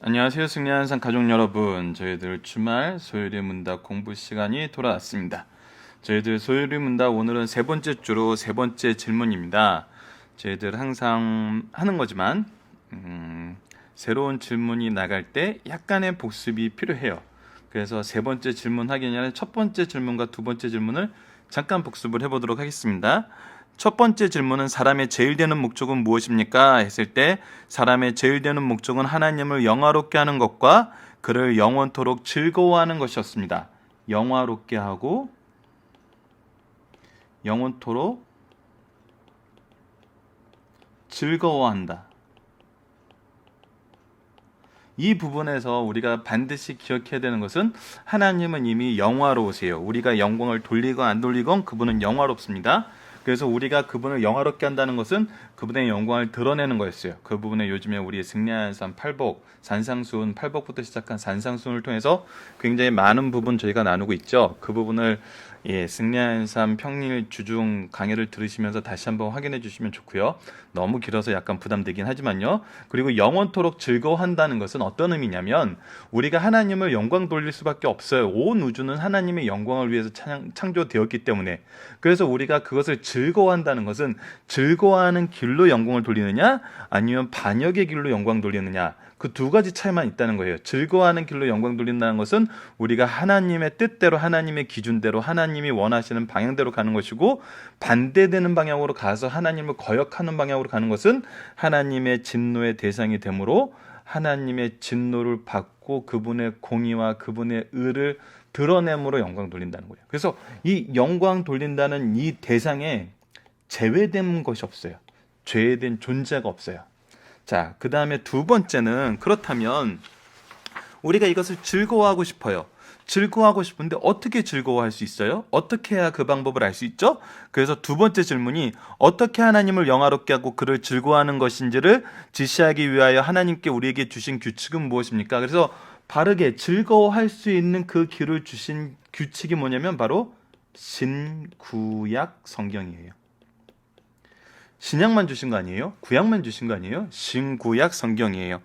안녕하세요. 승리하는 항상 가족 여러분. 저희들 주말 소율의 문답 공부 시간이 돌아왔습니다. 저희들 소율의 문답 오늘은 세 번째 주로 세 번째 질문입니다. 저희들 항상 하는 거지만 새로운 질문이 나갈 때 약간의 복습이 필요해요. 그래서 세 번째 질문 하기 전에 첫 번째 질문과 두 번째 질문을 잠깐 복습을 해보도록 하겠습니다. 첫 번째 질문은 사람의 제일 되는 목적은 무엇입니까? 했을 때 사람의 제일 되는 목적은 하나님을 영화롭게 하는 것과 그를 영원토록 즐거워하는 것이었습니다. 영화롭게 하고 영원토록 즐거워한다. 이 부분에서 우리가 반드시 기억해야 되는 것은 하나님은 이미 영화로우세요. 우리가 영광을 돌리건 안 돌리건 그분은 영화롭습니다. 그래서 우리가 그분을 영화롭게 한다는 것은 그분의 영광을 드러내는 거였어요. 그 부분에 요즘에 우리 승리하는 삶 팔복, 산상수훈, 팔복부터 시작한 산상수훈을 통해서 굉장히 많은 부분 저희가 나누고 있죠. 그 부분을 승리하는 삶 평일 주중 강의를 들으시면서 다시 한번 확인해 주시면 좋고요. 너무 길어서 약간 부담되긴 하지만요. 그리고 영원토록 즐거워한다는 것은 어떤 의미냐면 우리가 하나님을 영광 돌릴 수밖에 없어요. 온 우주는 하나님의 영광을 위해서 창조되었기 때문에. 그래서 우리가 그것을 즐거워한다는 것은 즐거워하는 길로 영광을 돌리느냐 아니면 반역의 길로 영광 돌리느냐 그 두 가지 차이만 있다는 거예요. 즐거워하는 길로 영광 돌린다는 것은 우리가 하나님의 뜻대로 하나님의 기준대로 하나님이 원하시는 방향대로 가는 것이고 반대되는 방향으로 가서 하나님을 거역하는 방향으로 가는 것은 하나님의 진노의 대상이 되므로 하나님의 진노를 받고 그분의 공의와 그분의 의를 드러냄으로 영광 돌린다는 거예요. 그래서 이 영광 돌린다는 이 대상에 제외된 것이 없어요. 죄된 존재가 없어요. 자, 그 다음에 두 번째는 그렇다면 우리가 이것을 즐거워하고 싶어요. 즐거워하고 싶은데 어떻게 즐거워할 수 있어요? 어떻게 해야 그 방법을 알 수 있죠? 그래서 두 번째 질문이 어떻게 하나님을 영화롭게 하고 그를 즐거워하는 것인지를 지시하기 위하여 하나님께 우리에게 주신 규칙은 무엇입니까? 그래서 바르게 즐거워할 수 있는 그 길을 주신 규칙이 뭐냐면 바로 신구약 성경이에요. 신약만 주신 거 아니에요? 구약만 주신 거 아니에요? 신구약 성경이에요.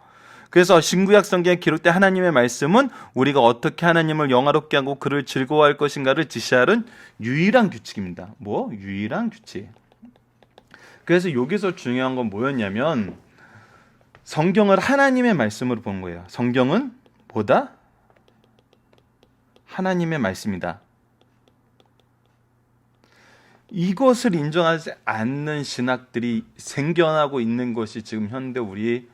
그래서 신구약 성경에 기록된 하나님의 말씀은 우리가 어떻게 하나님을 영화롭게 하고 그를 즐거워할 것인가를 지시하는 유일한 규칙입니다. 뭐? 유일한 규칙. 그래서 여기서 중요한 건 뭐였냐면 성경을 하나님의 말씀으로 본 거예요. 성경은 뭐다? 하나님의 말씀이다. 이것을 인정하지 않는 신학들이 생겨나고 있는 것이 지금 현대 우리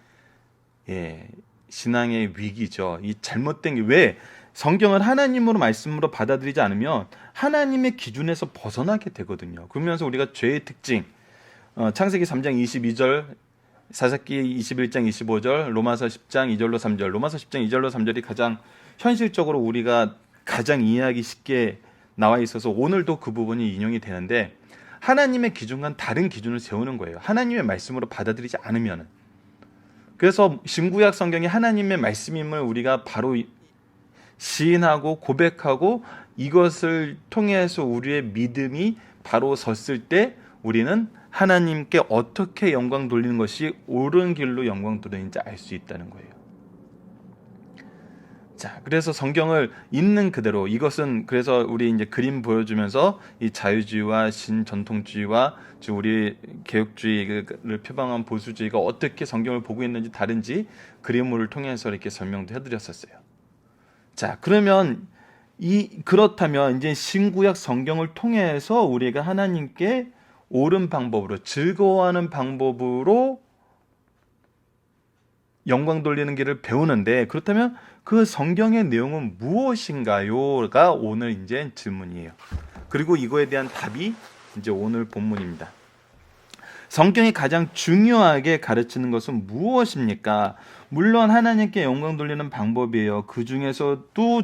신앙의 위기죠. 이 잘못된 게 왜 성경을 하나님으로 말씀으로 받아들이지 않으면 하나님의 기준에서 벗어나게 되거든요. 그러면서 우리가 죄의 특징, 창세기 3장 22절, 사사기 21장 25절, 로마서 10장 2절로 3절, 로마서 10장 2절로 3절이 가장 현실적으로 우리가 가장 이해하기 쉽게 나와 있어서 오늘도 그 부분이 인용이 되는데 하나님의 기준과는 다른 기준을 세우는 거예요. 하나님의 말씀으로 받아들이지 않으면. 그래서 신구약 성경이 하나님의 말씀임을 우리가 바로 시인하고 고백하고 이것을 통해서 우리의 믿음이 바로 섰을 때 우리는 하나님께 어떻게 영광 돌리는 것이 옳은 길로 영광 돌리는지 알 수 있다는 거예요. 자, 그래서 성경을 있는 그대로 이것은 그래서 우리 이제 그림 보여주면서 이 자유주의와 신전통주의와 우리 개혁주의를 표방한 보수주의가 어떻게 성경을 보고 있는지 다른지 그림을 통해서 이렇게 설명도 해드렸었어요. 자, 그러면 그렇다면 이제 신구약 성경을 통해서 우리가 하나님께 옳은 방법으로 즐거워하는 방법으로 영광 돌리는 길을 배우는데 그렇다면 그 성경의 내용은 무엇인가요?가 오늘 이제 질문이에요. 그리고 이거에 대한 답이 이제 오늘 본문입니다. 성경이 가장 중요하게 가르치는 것은 무엇입니까? 물론 하나님께 영광 돌리는 방법이에요. 그 중에서도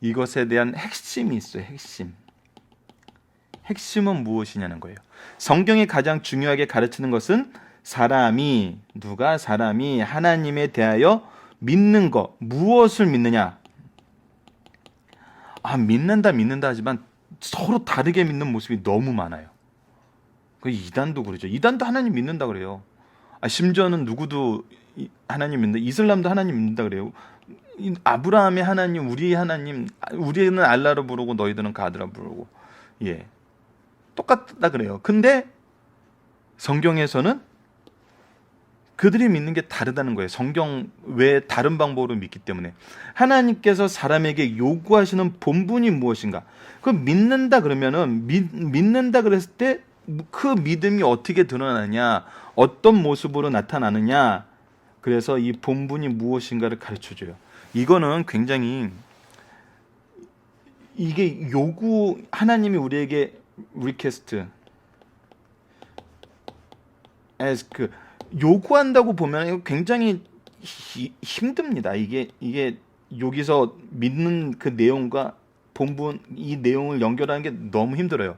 이것에 대한 핵심이 있어요. 핵심은 무엇이냐는 거예요. 성경이 가장 중요하게 가르치는 것은 사람이 하나님에 대하여 믿는 것, 무엇을 믿느냐? 믿는다 하지만 서로 다르게 믿는 모습이 너무 많아요. 그 이단도 그러죠. 이단도 하나님 믿는다 그래요. 심지어는 누구도 하나님 믿는다. 이슬람도 하나님 믿는다 그래요. 아브라함의 하나님, 우리 하나님, 우리는 알라로 부르고 너희들은 가드라 부르고, 예, 똑같다 그래요. 근데 성경에서는 그들이 믿는 게 다르다는 거예요. 성경 외에 다른 방법으로 믿기 때문에. 하나님께서 사람에게 요구하시는 본분이 무엇인가? 그 믿는다 그러면은 믿는다 그랬을 때 그 믿음이 어떻게 드러나느냐, 어떤 모습으로 나타나느냐. 그래서 이 본분이 무엇인가를 가르쳐 줘요. 이거는 굉장히, 이게 하나님이 우리에게 리퀘스트 as 요구한다고 보면 이거 굉장히 힘듭니다. 이게 여기서 믿는 그 내용과 본분, 이 내용을 연결하는 게 너무 힘들어요.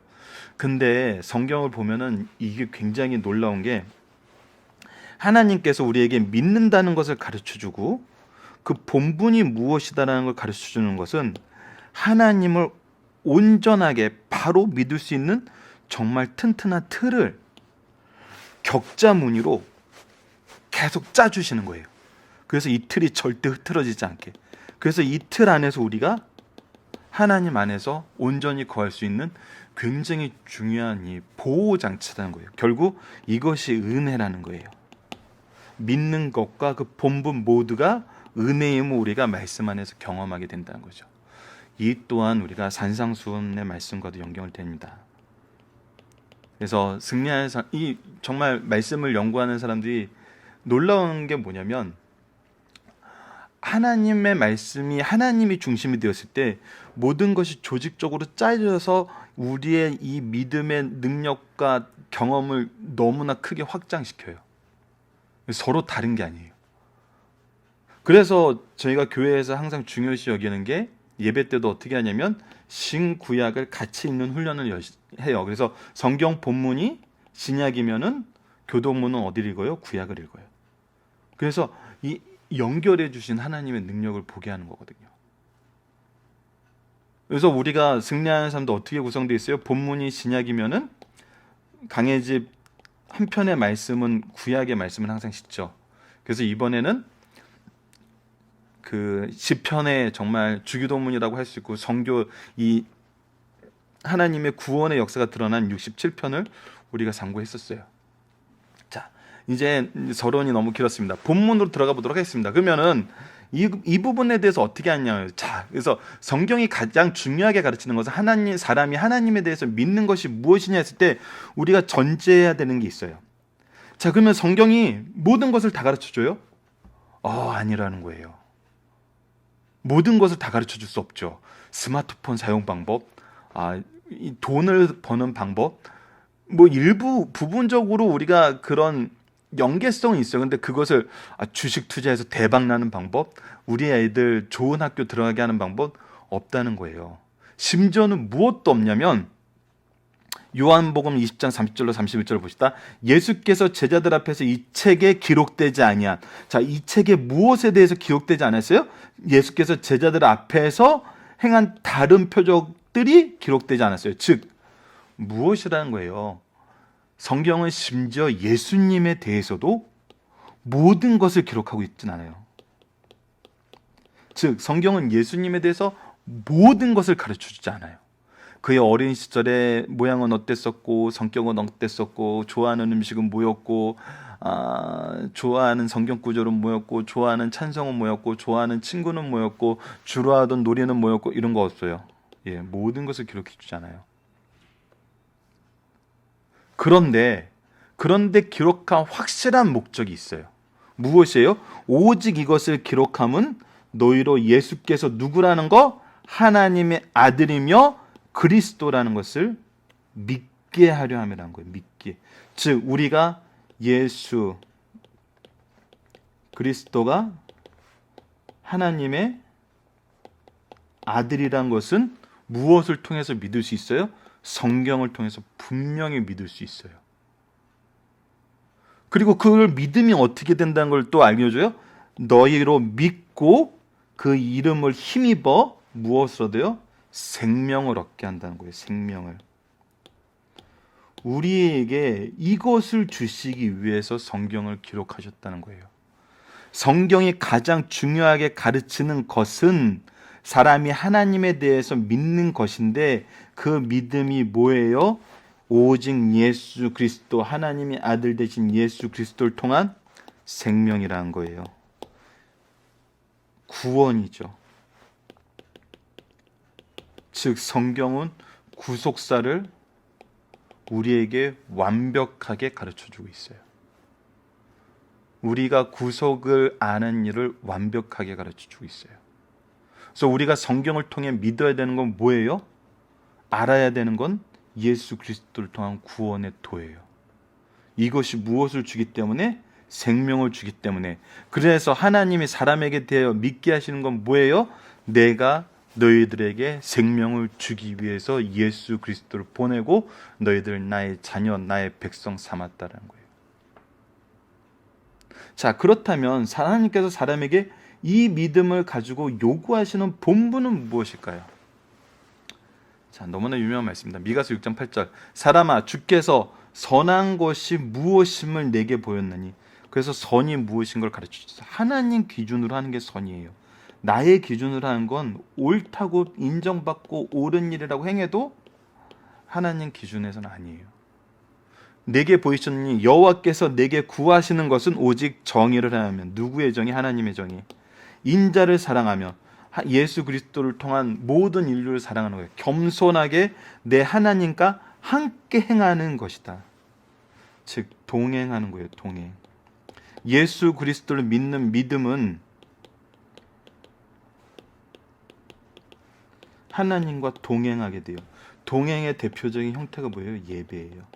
근데 성경을 보면은 이게 굉장히 놀라운 게, 하나님께서 우리에게 믿는다는 것을 가르쳐 주고 그 본분이 무엇이다라는 걸 가르쳐 주는 것은 하나님을 온전하게 바로 믿을 수 있는 정말 튼튼한 틀을 격자 무늬로 계속 짜주시는 거예요. 그래서 이 틀이 절대 흐트러지지 않게. 그래서 이 틀 안에서 우리가 하나님 안에서 온전히 거할 수 있는 굉장히 중요한 이 보호장치라는 거예요. 결국 이것이 은혜라는 거예요. 믿는 것과 그 본분 모두가 은혜임을 우리가 말씀 안에서 경험하게 된다는 거죠. 이 또한 우리가 산상수훈의 말씀과도 연결이 됩니다. 그래서 승리하는 이 정말 말씀을 연구하는 사람들이 놀라운 게 뭐냐면, 하나님의 말씀이 하나님이 중심이 되었을 때 모든 것이 조직적으로 짜여져서 우리의 이 믿음의 능력과 경험을 너무나 크게 확장시켜요. 서로 다른 게 아니에요. 그래서 저희가 교회에서 항상 중요시 여기는 게, 예배 때도 어떻게 하냐면 신구약을 같이 읽는 훈련을 해요. 그래서 성경 본문이 신약이면은 교도문은 어디를 읽어요? 구약을 읽어요. 그래서 이 연결해 주신 하나님의 능력을 보게 하는 거거든요. 그래서 우리가 승리하는 삶도 어떻게 구성되어 있어요? 본문이 신약이면은 강해집 한 편의 말씀은 구약의 말씀은 항상 싣죠. 그래서 이번에는 그 시편의 정말 주기도문이라고 할 수 있고 성교, 이 하나님의 구원의 역사가 드러난 67편을 우리가 상고했었어요. 자, 이제 서론이 너무 길었습니다. 본문으로 들어가 보도록 하겠습니다. 그러면은 이 부분에 대해서 어떻게 하냐면, 자, 그래서 성경이 가장 중요하게 가르치는 것은 사람이 하나님에 대해서 믿는 것이 무엇이냐 했을 때 우리가 전제해야 되는 게 있어요. 자, 그러면 성경이 모든 것을 다 가르쳐 줘요? 아니라는 거예요. 모든 것을 다 가르쳐 줄 수 없죠. 스마트폰 사용 방법, 이 돈을 버는 방법, 뭐 일부 부분적으로 우리가 그런 연계성이 있어요. 근데 그것을 주식 투자해서 대박 나는 방법, 우리 애들 좋은 학교 들어가게 하는 방법 없다는 거예요. 심지어는 무엇도 없냐면, 요한복음 20장 30절로 31절을 보시다. 예수께서 제자들 앞에서 이 책에 기록되지 아니한, 자, 이 책에 무엇에 대해서 기록되지 않았어요? 예수께서 제자들 앞에서 행한 다른 표적들이 기록되지 않았어요. 즉 무엇이라는 거예요? 성경은 심지어 예수님에 대해서도 모든 것을 기록하고 있진 않아요. 즉 성경은 예수님에 대해서 모든 것을 가르쳐주지 않아요. 그의 어린 시절의 모양은 어땠었고, 성격은 어땠었고, 좋아하는 음식은 뭐였고, 좋아하는 성경 구절은 뭐였고, 좋아하는 찬송은 뭐였고, 좋아하는 친구는 뭐였고, 주로 하던 놀이는 뭐였고, 이런 거 없어요. 예, 모든 것을 기록해 주지 않아요. 그런데 기록한 확실한 목적이 있어요. 무엇이에요? 오직 이것을 기록함은 너희로 예수께서 누구라는 거, 하나님의 아들이며 그리스도라는 것을 믿게 하려 함이라는 거예요. 믿게. 즉 우리가 예수 그리스도가 하나님의 아들이란 것은 무엇을 통해서 믿을 수 있어요? 성경을 통해서 분명히 믿을 수 있어요. 그리고 그걸 믿음이 어떻게 된다는 걸 또 알려줘요. 너희로 믿고 그 이름을 힘입어 무엇을 얻어요? 생명을 얻게 한다는 거예요. 생명을. 우리에게 이것을 주시기 위해서 성경을 기록하셨다는 거예요. 성경이 가장 중요하게 가르치는 것은 사람이 하나님에 대해서 믿는 것인데 그 믿음이 뭐예요? 오직 예수 그리스도, 하나님의 아들 되신 예수 그리스도를 통한 생명이라는 거예요. 구원이죠. 즉 성경은 구속사를 우리에게 완벽하게 가르쳐주고 있어요. 우리가 구속을 아는 일을 완벽하게 가르쳐주고 있어요. 그래서 우리가 성경을 통해 믿어야 되는 건 뭐예요? 알아야 되는 건 예수 그리스도를 통한 구원의 도예요. 이것이 무엇을 주기 때문에? 생명을 주기 때문에. 그래서 하나님이 사람에게 대하여 믿게 하시는 건 뭐예요? 내가 너희들에게 생명을 주기 위해서 예수 그리스도를 보내고 너희들 나의 자녀, 나의 백성 삼았다는 거예요. 자, 그렇다면 하나님께서 사람에게 이 믿음을 가지고 요구하시는 본분은 무엇일까요? 자, 너무나 유명한 말씀입니다. 미가서 6장 8절. 사람아, 주께서 선한 것이 무엇임을 내게 보였느니. 그래서 선이 무엇인 걸 가르치셨어요. 하나님 기준으로 하는 게 선이에요. 나의 기준으로 하는 건 옳다고 인정받고 옳은 일이라고 행해도 하나님 기준에서는 아니에요. 내게 보이셨느니 여호와께서 내게 구하시는 것은 오직 정의를 하면. 누구의 정의? 하나님의 정의. 인자를 사랑하며 예수 그리스도를 통한 모든 인류를 사랑하는 거예요. 겸손하게 내 하나님과 함께 행하는 것이다. 즉 동행하는 거예요. 동행. 예수 그리스도를 믿는 믿음은 하나님과 동행하게 돼요. 동행의 대표적인 형태가 뭐예요? 예배예요.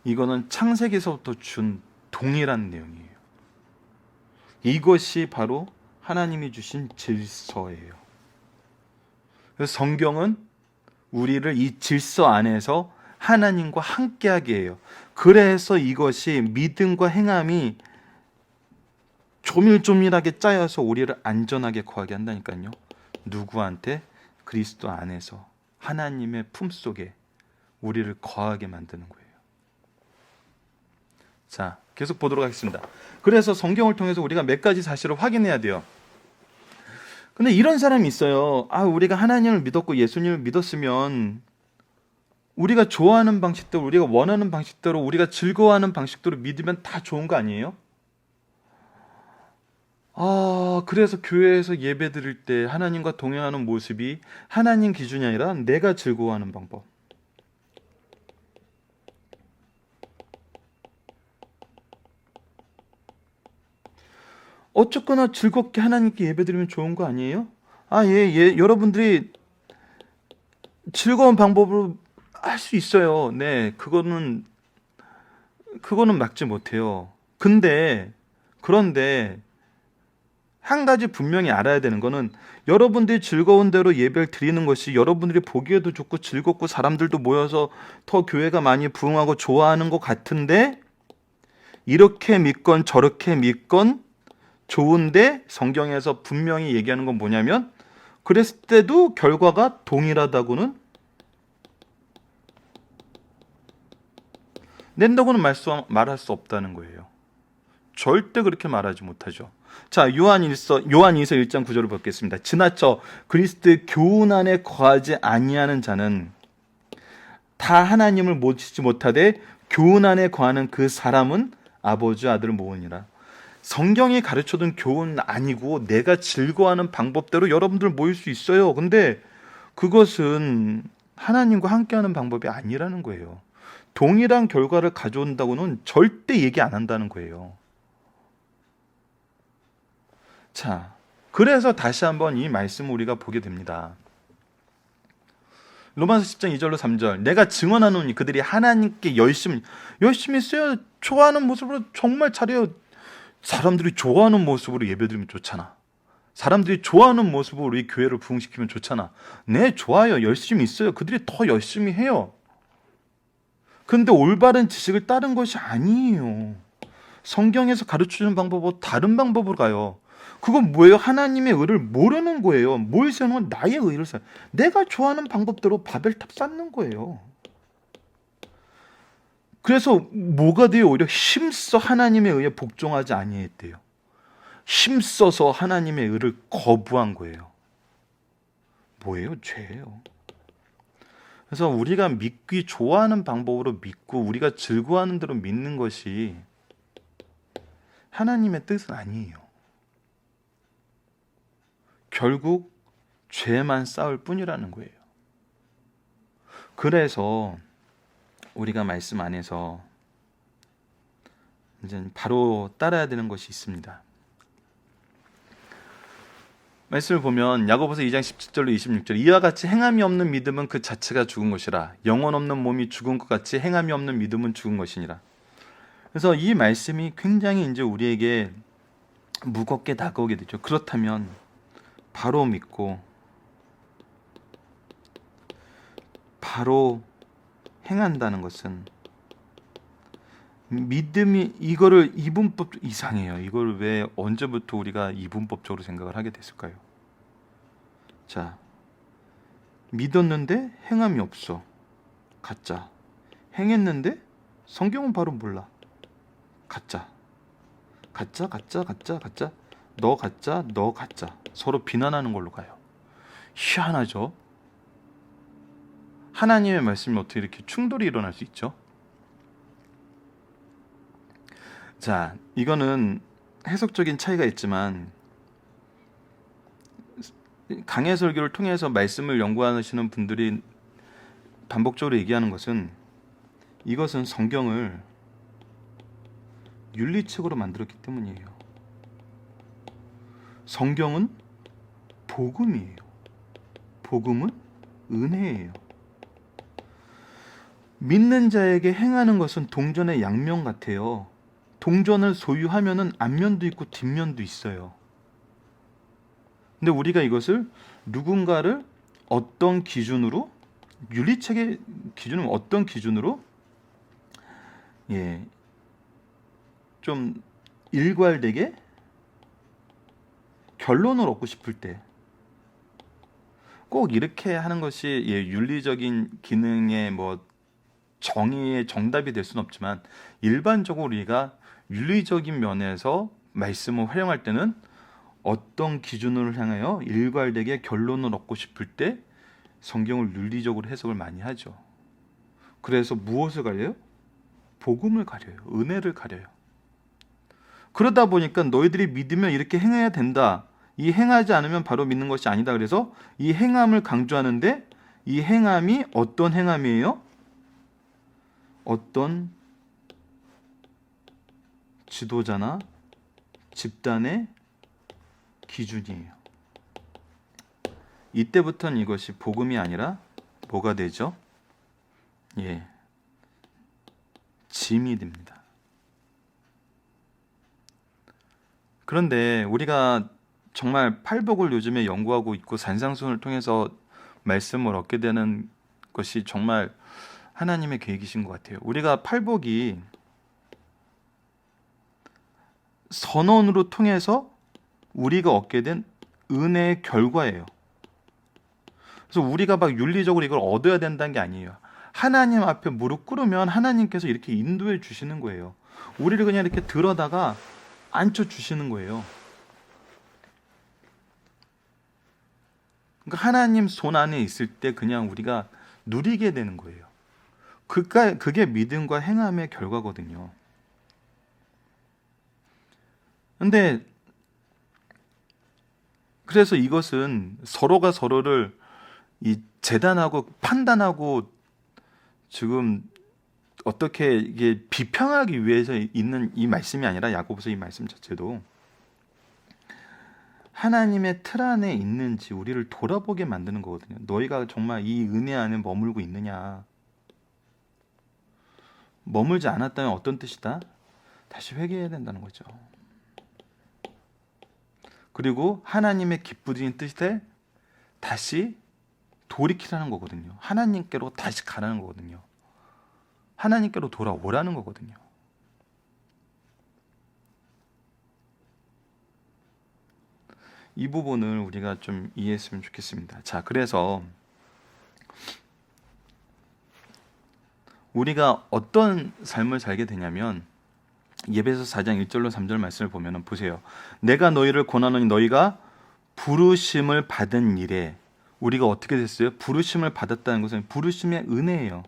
이거는 창세기에서부터 준 동일한 내용이에요. 이것이 바로 하나님이 주신 질서예요. 그래서 성경은 우리를 이 질서 안에서 하나님과 함께하게 해요. 그래서 이것이 믿음과 행함이 조밀조밀하게 짜여서 우리를 안전하게 거하게 한다니까요. 누구한테? 그리스도 안에서 하나님의 품속에 우리를 거하게 만드는 거예요. 자, 계속 보도록 하겠습니다. 그래서 성경을 통해서 우리가 몇 가지 사실을 확인해야 돼요. 근데 이런 사람이 있어요. 우리가 하나님을 믿었고 예수님을 믿었으면 우리가 좋아하는 방식대로, 우리가 원하는 방식대로, 우리가 즐거워하는 방식대로 믿으면 다 좋은 거 아니에요? 그래서 교회에서 예배 드릴 때 하나님과 동행하는 모습이 하나님 기준이 아니라 내가 즐거워하는 방법. 어쨌거나 즐겁게 하나님께 예배드리면 좋은 거 아니에요? 여러분들이 즐거운 방법으로 할 수 있어요. 네, 그거는 막지 못해요. 그런데 한 가지 분명히 알아야 되는 거는 여러분들이 즐거운 대로 예배를 드리는 것이 여러분들이 보기에도 좋고 즐겁고 사람들도 모여서 더 교회가 많이 부흥하고 좋아하는 것 같은데 이렇게 믿건 저렇게 믿건 좋은데 성경에서 분명히 얘기하는 건 뭐냐면 그랬을 때도 결과가 동일하다고는 낸다고는 말할 수 없다는 거예요. 절대 그렇게 말하지 못하죠. 자, 요한일서 1장 9절을 보겠습니다. 지나쳐 그리스도의 교훈 안에 거하지 아니하는 자는 다 하나님을 모시지 못하되 교훈 안에 거하는 그 사람은 아버지 아들을 모으니라. 성경이 가르쳐준 교훈 아니고 내가 즐거워하는 방법대로 여러분들 모일 수 있어요. 근데 그것은 하나님과 함께하는 방법이 아니라는 거예요. 동일한 결과를 가져온다고는 절대 얘기 안 한다는 거예요. 자, 그래서 다시 한번 이 말씀을 우리가 보게 됩니다. 로마서 10장 2절로 3절. 내가 증언하노니 그들이 하나님께 열심히 써요. 좋아하는 모습으로 정말 잘해요. 사람들이 좋아하는 모습으로 예배드리면 좋잖아. 사람들이 좋아하는 모습으로 우리 교회를 부흥시키면 좋잖아. 네, 좋아요. 열심히 있어요. 그들이 더 열심히 해요. 근데 올바른 지식을 따른 것이 아니에요. 성경에서 가르쳐주는 방법은 다른 방법으로 가요. 그건 뭐예요? 하나님의 의를 모르는 거예요. 뭘 세우는 건 나의 의를 세워. 내가 좋아하는 방법대로 바벨탑 쌓는 거예요. 그래서 뭐가 돼요? 오히려 힘써 하나님에 의해 복종하지 아니했대요. 힘써서 하나님의 의를 거부한 거예요. 뭐예요? 죄예요. 그래서 우리가 믿기 좋아하는 방법으로 믿고 우리가 즐거워하는 대로 믿는 것이 하나님의 뜻은 아니에요. 결국 죄만 쌓을 뿐이라는 거예요. 그래서 우리가 말씀 안에서 이제 바로 따라야 되는 것이 있습니다. 말씀을 보면 야고보서 2장 17절로 26절, 이와 같이 행함이 없는 믿음은 그 자체가 죽은 것이라. 영혼 없는 몸이 죽은 것 같이 행함이 없는 믿음은 죽은 것이니라. 그래서 이 말씀이 굉장히 이제 우리에게 무겁게 다가오게 되죠. 그렇다면 바로 믿고 바로 행한다는 것은, 믿음이, 이거를 이분법 이상해요. 이걸 왜 언제부터 우리가 이분법적으로 생각을 하게 됐을까요? 자, 믿었는데 행함이 없어. 가짜. 행했는데 성경은 바로 몰라. 가짜. 가짜, 가짜, 가짜, 가짜. 너 가짜, 너 가짜. 서로 비난하는 걸로 가요. 희한하죠? 하나님의 말씀이 어떻게 이렇게 충돌이 일어날 수 있죠? 자, 이거는 해석적인 차이가 있지만 강해 설교를 통해서 말씀을 연구하시는 분들이 반복적으로 얘기하는 것은, 이것은 성경을 윤리책으로 만들었기 때문이에요. 성경은 복음이에요. 복음은 은혜예요. 믿는 자에게 행하는 것은 동전의 양면 같아요. 동전을 소유하면은 앞면도 있고 뒷면도 있어요. 근데 우리가 이것을 누군가를 어떤 기준으로, 윤리책의 기준은 어떤 기준으로 좀 일괄되게 결론을 얻고 싶을 때 꼭 이렇게 하는 것이 윤리적인 기능의 뭐 정의의 정답이 될 수는 없지만, 일반적으로 우리가 윤리적인 면에서 말씀을 활용할 때는 어떤 기준을 향하여 일괄되게 결론을 얻고 싶을 때 성경을 윤리적으로 해석을 많이 하죠. 그래서 무엇을 가려요? 복음을 가려요. 은혜를 가려요. 그러다 보니까 너희들이 믿으면 이렇게 행해야 된다, 이 행하지 않으면 바로 믿는 것이 아니다. 그래서 이 행함을 강조하는데, 이 행함이 어떤 행함이에요? 어떤 지도자나 집단의 기준이에요. 이때부터는 이것이 복음이 아니라 뭐가 되죠? 짐이 됩니다. 그런데 우리가 정말 팔복을 요즘에 연구하고 있고 산상수훈을 통해서 말씀을 얻게 되는 것이 정말 하나님의 계획이신 것 같아요. 우리가 팔복이 선언으로 통해서 우리가 얻게 된 은혜의 결과예요. 그래서 우리가 막 윤리적으로 이걸 얻어야 된다는 게 아니에요. 하나님 앞에 무릎 꿇으면 하나님께서 이렇게 인도해 주시는 거예요. 우리를 그냥 이렇게 들어다가 앉혀 주시는 거예요. 그러니까 하나님 손 안에 있을 때 그냥 우리가 누리게 되는 거예요. 그게 믿음과 행함의 결과거든요. 근데 그래서 이것은 서로가 서로를 재단하고 판단하고 지금 어떻게 이게 비평하기 위해서 있는 이 말씀이 아니라, 야고보서 이 말씀 자체도 하나님의 틀 안에 있는지 우리를 돌아보게 만드는 거거든요. 너희가 정말 이 은혜 안에 머물고 있느냐. 머물지 않았다면 어떤 뜻이다? 다시 회개해야 된다는 거죠. 그리고 하나님의 기쁘신 뜻에 다시 돌이키라는 거거든요. 하나님께로 다시 가라는 거거든요. 하나님께로 돌아오라는 거거든요. 이 부분을 우리가 좀 이해했으면 좋겠습니다. 자, 그래서 우리가 어떤 삶을 살게 되냐면 예배서 4장 1절로 3절 말씀을 보면 보세요. 내가 너희를 권하노니 너희가 부르심을 받은 일에 우리가 어떻게 됐어요? 부르심을 받았다는 것은 부르심의 은혜예요.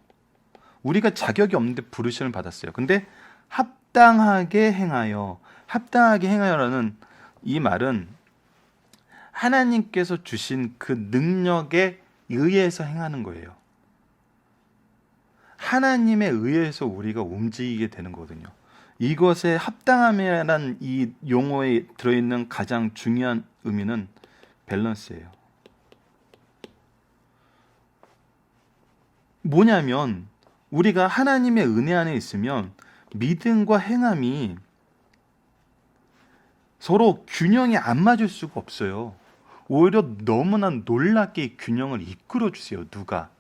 우리가 자격이 없는데 부르심을 받았어요. 근데 합당하게 행하여, 합당하게 행하여라는 이 말은 하나님께서 주신 그 능력에 의해서 행하는 거예요. 하나님에 의해서 우리가 움직이게 되는 거거든요. 이것에 합당함이라는 이 용어에 들어있는 가장 중요한 의미는 밸런스예요. 뭐냐면 우리가 하나님의 은혜 안에 있으면 믿음과 행함이 서로 균형이 안 맞을 수가 없어요. 오히려 너무나 놀랍게 균형을 이끌어 주세요. 누가?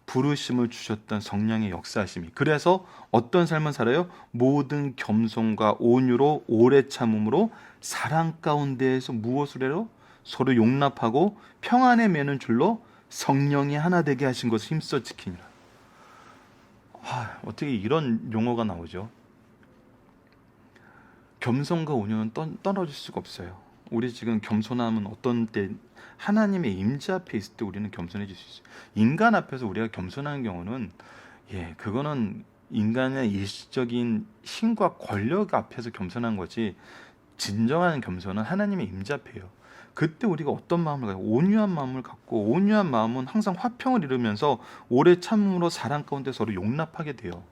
부르심을 주셨던 성령의 역사하심이. 그래서 어떤 삶을 살아요? 모든 겸손과 온유로 오래 참음으로 사랑 가운데에서 무엇을 해요? 서로 용납하고 평안에 매는 줄로 성령이 하나 되게 하신 것을 힘써 지키니라. 어떻게 이런 용어가 나오죠? 겸손과 온유는 떨어질 수가 없어요. 우리 지금 겸손함은 어떤 때 하나님의 임재 앞에 있을 때 우리는 겸손해질 수 있어요. 인간 앞에서 우리가 겸손한 경우는 그거는 인간의 일시적인 힘과 권력 앞에서 겸손한 거지, 진정한 겸손은 하나님의 임재 앞이에요. 그때 우리가 어떤 마음을 가지고 온유한 마음을 갖고, 온유한 마음은 항상 화평을 이루면서 오래 참음으로 사랑 가운데 서로 용납하게 돼요.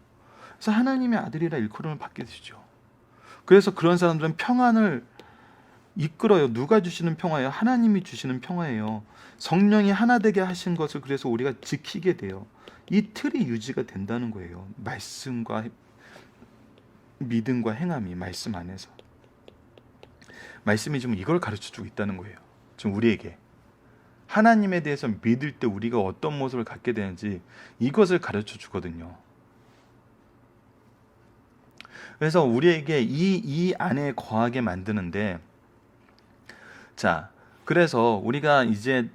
그래서 하나님의 아들이라 일컬음을 받게 되죠. 그래서 그런 사람들은 평안을 이끌어요. 누가 주시는 평화예요? 하나님이 주시는 평화예요. 성령이 하나 되게 하신 것을 그래서 우리가 지키게 돼요. 이 틀이 유지가 된다는 거예요. 말씀과 믿음과 행함이 말씀 안에서. 말씀이 지금 이걸 가르쳐주고 있다는 거예요. 지금 우리에게 하나님에 대해서 믿을 때 우리가 어떤 모습을 갖게 되는지 이것을 가르쳐주거든요. 그래서 우리에게 이 안에 거하게 만드는데, 자, 그래서 우리가 이제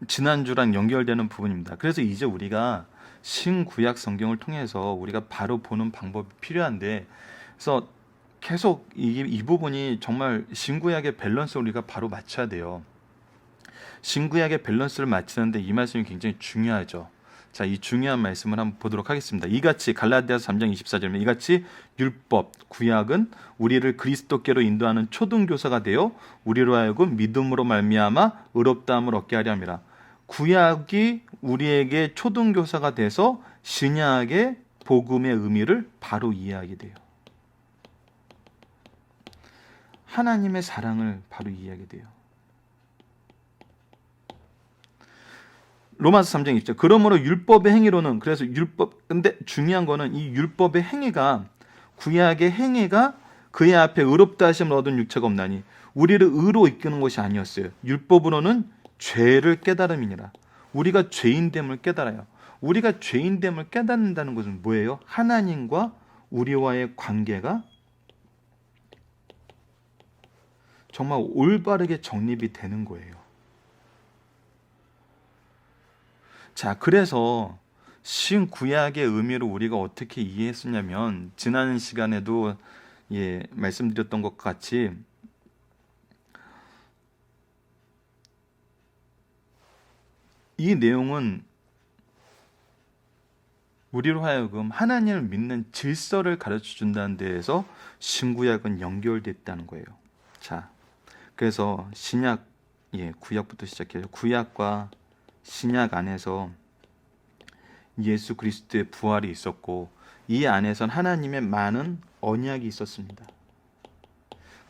지난주랑 연결되는 부분입니다. 그래서 이제 우리가 신구약 성경을 통해서 우리가 바로 보는 방법이 필요한데, 그래서 계속 이 부분이 정말 신구약의 밸런스를 우리가 바로 맞춰야 돼요. 신구약의 밸런스를 맞추는데 이 말씀이 굉장히 중요하죠. 자, 이 중요한 말씀을 한번 보도록 하겠습니다. 이같이 갈라디아서 3장 24절에 이같이 율법, 구약은 우리를 그리스도께로 인도하는 초등교사가 되어 우리로 하여금 믿음으로 말미암아 의롭다함을 얻게 하려 함이라. 구약이 우리에게 초등교사가 돼서 신약의 복음의 의미를 바로 이해하게 돼요. 하나님의 사랑을 바로 이해하게 돼요. 로마서 3장 20절. 그러므로 율법의 행위로는, 그래서 율법, 근데 중요한 거는 이 율법의 행위가, 구약의 행위가 그의 앞에 의롭다 하심을 얻은 육체가 없나니 우리를 의로 이끄는 것이 아니었어요. 율법으로는 죄를 깨달음이니라. 우리가 죄인됨을 깨달아요. 우리가 죄인됨을 깨닫는다는 것은 뭐예요? 하나님과 우리와의 관계가 정말 올바르게 정립이 되는 거예요. 자, 그래서 신구약의 의미를 우리가 어떻게 이해했었냐면, 지난 시간에도 말씀드렸던 것 같이 이 내용은 우리로 하여금 하나님을 믿는 질서를 가르쳐 준다는 데에서 신구약은 연결됐다는 거예요. 자, 그래서 신약, 구약부터 시작해요. 구약과 신약 안에서 예수 그리스도의 부활이 있었고, 이 안에선 하나님의 많은 언약이 있었습니다.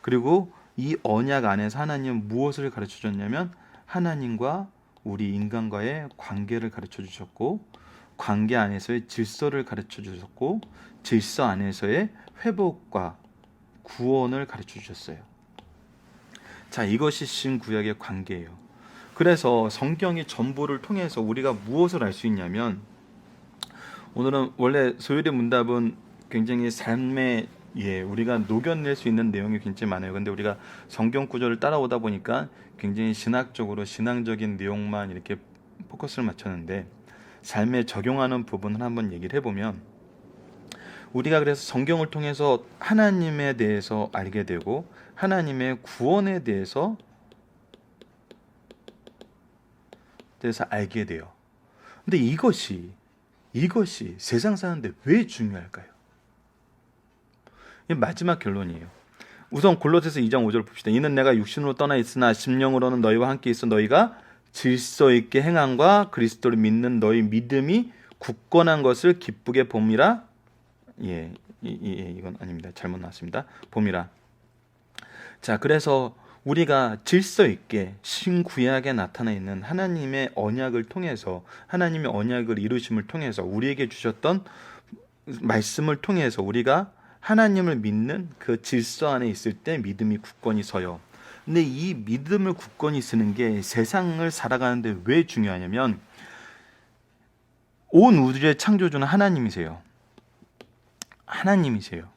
그리고 이 언약 안에서 하나님은 무엇을 가르쳐 줬냐면 하나님과 우리 인간과의 관계를 가르쳐 주셨고, 관계 안에서의 질서를 가르쳐 주셨고, 질서 안에서의 회복과 구원을 가르쳐 주셨어요. 자, 이것이 신구약의 관계예요. 그래서 성경의 전부를 통해서 우리가 무엇을 알 수 있냐면, 오늘은 원래 소율의 문답은 굉장히 삶에 우리가 녹여낼 수 있는 내용이 굉장히 많아요. 근데 우리가 성경 구절을 따라오다 보니까 굉장히 신학적으로 신앙적인 내용만 이렇게 포커스를 맞췄는데, 삶에 적용하는 부분을 한번 얘기를 해보면, 우리가 그래서 성경을 통해서 하나님에 대해서 알게 되고 하나님의 구원에 대해서 알게 돼요. 근데 이것이 세상 사는데 왜 중요할까요? 이 마지막 결론이에요. 우선 골로새서 2장 5절 봅시다. 이는 내가 육신으로 떠나 있으나 심령으로는 너희와 함께 있어 너희가 질서 있게 행함과 그리스도를 믿는 너희 믿음이 굳건한 것을 기쁘게 봄이라. 이건 아닙니다. 잘못 나왔습니다. 봄이라. 자, 그래서 우리가 질서 있게 신구약에 나타나 있는 하나님의 언약을 통해서, 하나님의 언약을 이루심을 통해서, 우리에게 주셨던 말씀을 통해서 우리가 하나님을 믿는 그 질서 안에 있을 때 믿음이 굳건히 서요. 근데 이 믿음을 굳건히 쓰는 게 세상을 살아가는데 왜 중요하냐면, 온 우주의 창조주는 하나님이세요. 하나님이세요.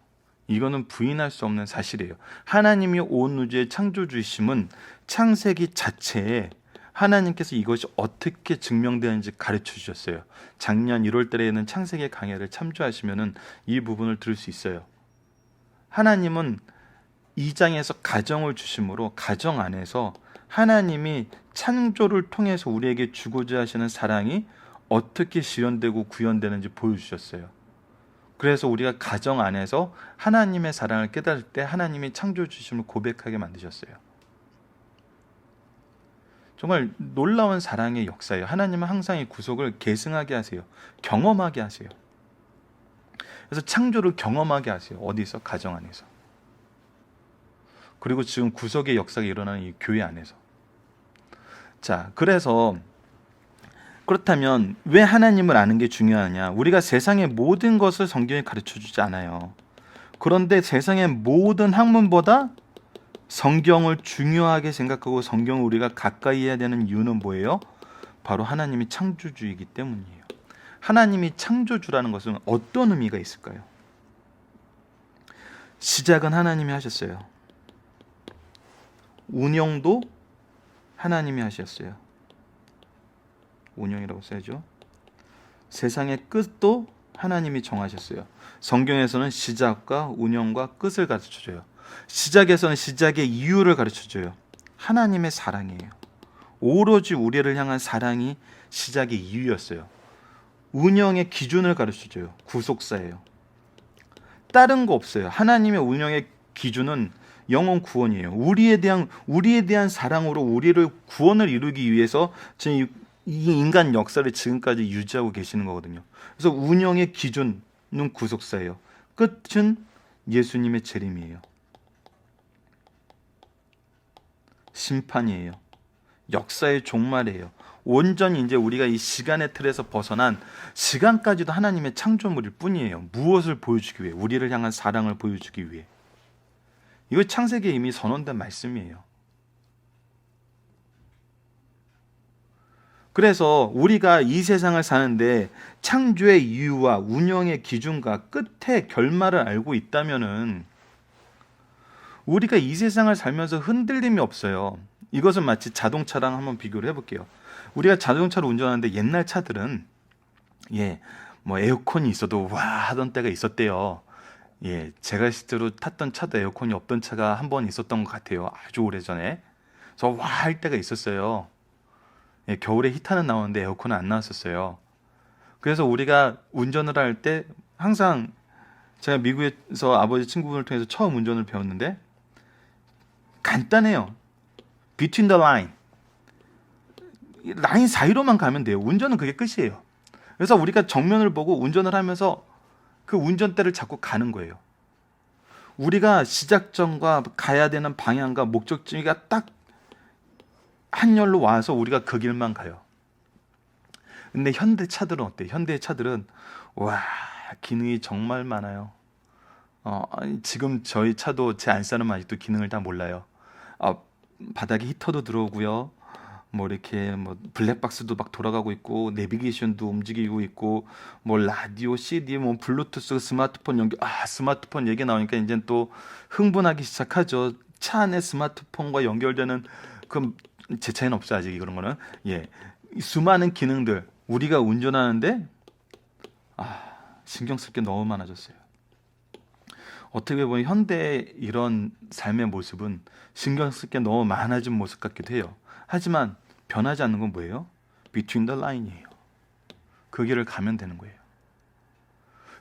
이거는 부인할 수 없는 사실이에요. 하나님이 온 우주의 창조주이심은 창세기 자체에 하나님께서 이것이 어떻게 증명되는지 가르쳐 주셨어요. 작년 1월 달에는 창세기 강해를 참조하시면은 이 부분을 들을 수 있어요. 하나님은 2장에서 가정을 주심으로 가정 안에서 하나님이 창조를 통해서 우리에게 주고자 하시는 사랑이 어떻게 실현되고 구현되는지 보여주셨어요. 그래서 우리가 가정 안에서 하나님의 사랑을 깨달을 때 하나님이 창조 주심을 고백하게 만드셨어요. 정말 놀라운 사랑의 역사예요. 하나님은 항상 이 구속을 계승하게 하세요. 경험하게 하세요. 그래서 창조를 경험하게 하세요. 어디서? 가정 안에서. 그리고 지금 구속의 역사가 일어나는 이 교회 안에서. 자, 그렇다면 왜 하나님을 아는 게 중요하냐? 우리가 세상의 모든 것을 성경에 가르쳐주지 않아요. 그런데 세상의 모든 학문보다 성경을 중요하게 생각하고 성경을 우리가 가까이 해야 되는 이유는 뭐예요? 바로 하나님이 창조주이기 때문이에요. 하나님이 창조주라는 것은 어떤 의미가 있을까요? 시작은 하나님이 하셨어요. 운영도 하나님이 하셨어요. 운영이라고 써야죠. 세상의 끝도 하나님이 정하셨어요. 성경에서는 시작과 운영과 끝을 가르쳐줘요. 시작에서는 시작의 이유를 가르쳐줘요. 하나님의 사랑이에요. 오로지 우리를 향한 사랑이 시작의 이유였어요. 운영의 기준을 가르쳐줘요. 구속사예요. 다른 거 없어요. 하나님의 운영의 기준은 영혼 구원이에요. 우리에 대한 사랑으로 우리를 구원을 이루기 위해서 지금 이 인간 역사를 지금까지 유지하고 계시는 거거든요. 그래서 운영의 기준은 구속사예요. 끝은 예수님의 재림이에요. 심판이에요. 역사의 종말이에요. 온전히 이제 우리가 이 시간의 틀에서 벗어난 시간까지도 하나님의 창조물일 뿐이에요. 무엇을 보여주기 위해? 우리를 향한 사랑을 보여주기 위해. 이거 창세기에 이미 선언된 말씀이에요. 그래서 우리가 이 세상을 사는데 창조의 이유와 운영의 기준과 끝의 결말을 알고 있다면은 우리가 이 세상을 살면서 흔들림이 없어요. 이것은 마치 자동차랑 한번 비교를 해볼게요. 우리가 자동차를 운전하는데 옛날 차들은 에어컨이 있어도 와 하던 때가 있었대요. 제가 실제로 탔던 차도 에어컨이 없던 차가 한 번 있었던 것 같아요. 아주 오래전에. 그래서 와 할 때가 있었어요. 겨울에 히터는 나오는데 에어컨은 안 나왔었어요. 그래서 우리가 운전을 할 때 항상 제가 미국에서 아버지 친구분을 통해서 처음 운전을 배웠는데 간단해요. Between the line. 라인 사이로만 가면 돼요. 운전은 그게 끝이에요. 그래서 우리가 정면을 보고 운전을 하면서 그 운전대를 잡고 가는 거예요. 우리가 시작점과 가야 되는 방향과 목적지가 딱 한열로 와서 우리가 그 길만 가요. 근데 현대 차들은 어때요? 현대 차들은 와 기능이 정말 많아요. 지금 저희 차도 제 안사는 아직도 기능을 다 몰라요. 바닥에 히터도 들어오고요. 이렇게 블랙박스도 막 돌아가고 있고 내비게이션도 움직이고 있고 라디오, CD, 블루투스, 스마트폰 얘기 나오니까 이제 또 흥분하기 시작하죠. 차 안에 스마트폰과 연결되는 제 차에는 없어 아직 그런 거는 수많은 기능들 우리가 운전하는데 신경 쓸 게 너무 많아졌어요. 어떻게 보면 현대의 이런 삶의 모습은 신경 쓸 게 너무 많아진 모습 같기도 해요. 하지만 변하지 않는 건 뭐예요? Between the line이에요. 그 길을 가면 되는 거예요.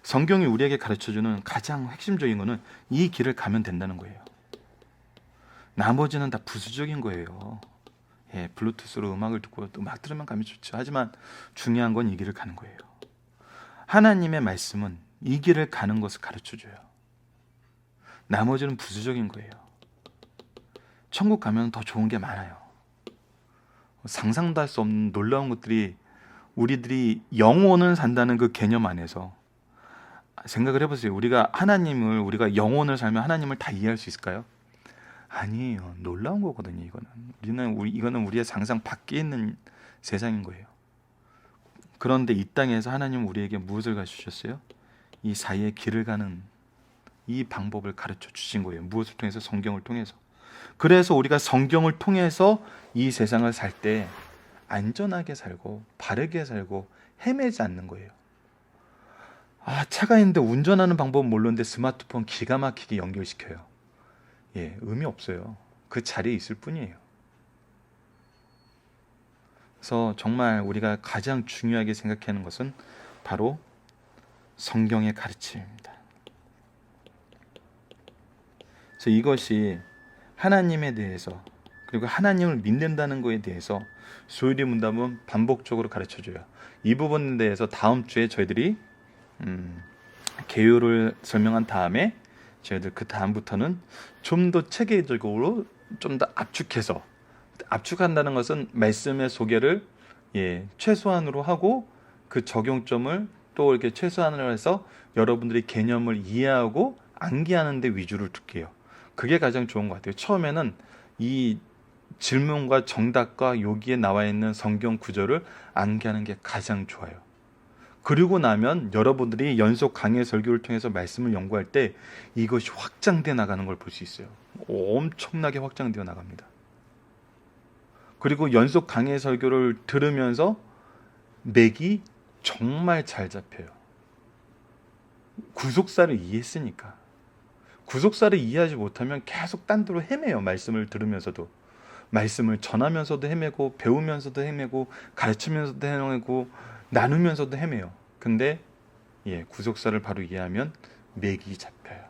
성경이 우리에게 가르쳐주는 가장 핵심적인 거는 이 길을 가면 된다는 거예요. 나머지는 다 부수적인 거예요. 블루투스로 음악을 듣고 음악 들으면 감이 좋죠. 하지만 중요한 건 이 길을 가는 거예요. 하나님의 말씀은 이 길을 가는 것을 가르쳐줘요. 나머지는 부수적인 거예요. 천국 가면 더 좋은 게 많아요. 상상도 할 수 없는 놀라운 것들이 우리들이 영혼을 산다는 그 개념 안에서 생각을 해보세요. 우리가 영혼을 살면 하나님을 다 이해할 수 있을까요? 아니에요. 놀라운 거거든요. 이거는 우리의 상상 밖에 있는 세상인 거예요. 그런데 이 땅에서 하나님은 우리에게 무엇을 가르쳐주셨어요? 이 사이의 길을 가는 이 방법을 가르쳐 주신 거예요. 무엇을 통해서? 성경을 통해서. 그래서 우리가 성경을 통해서 이 세상을 살 때 안전하게 살고 바르게 살고 헤매지 않는 거예요. 차가 있는데 운전하는 방법은 모르는데 스마트폰 기가 막히게 연결시켜요. 의미 없어요. 그 자리에 있을 뿐이에요. 그래서 정말 우리가 가장 중요하게 생각하는 것은 바로 성경의 가르침입니다. 그래서 이것이 하나님에 대해서 그리고 하나님을 믿는다는 것에 대해서 소율이 문답은 반복적으로 가르쳐줘요. 이 부분에 대해서 다음 주에 저희들이 개요를 설명한 다음에 저희들 그 다음부터는 좀 더 체계적으로 좀 더 압축한다는 것은 말씀의 소개를 최소한으로 하고 그 적용점을 또 이렇게 최소한으로 해서 여러분들이 개념을 이해하고 암기하는 데 위주를 둘게요. 그게 가장 좋은 것 같아요. 처음에는 이 질문과 정답과 여기에 나와 있는 성경 구절을 암기하는 게 가장 좋아요. 그리고 나면 여러분들이 연속 강의 설교를 통해서 말씀을 연구할 때 이것이 확장되어 나가는 걸 볼 수 있어요. 엄청나게 확장되어 나갑니다. 그리고 연속 강의 설교를 들으면서 맥이 정말 잘 잡혀요. 구속사를 이해했으니까. 구속사를 이해하지 못하면 계속 딴 데로 헤매요. 말씀을 들으면서도. 말씀을 전하면서도 헤매고 배우면서도 헤매고 가르치면서도 헤매고 나누면서도 헤매요. 근데 구속사를 바로 이해하면 맥이 잡혀요.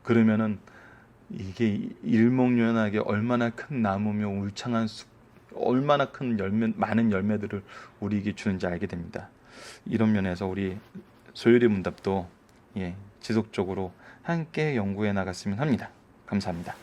그러면은 이게 일목요연하게 얼마나 큰 나무며 울창한 숲, 얼마나 큰 많은 열매들을 우리에게 주는지 알게 됩니다. 이런 면에서 우리 소율이 문답도 지속적으로 함께 연구해 나갔으면 합니다. 감사합니다.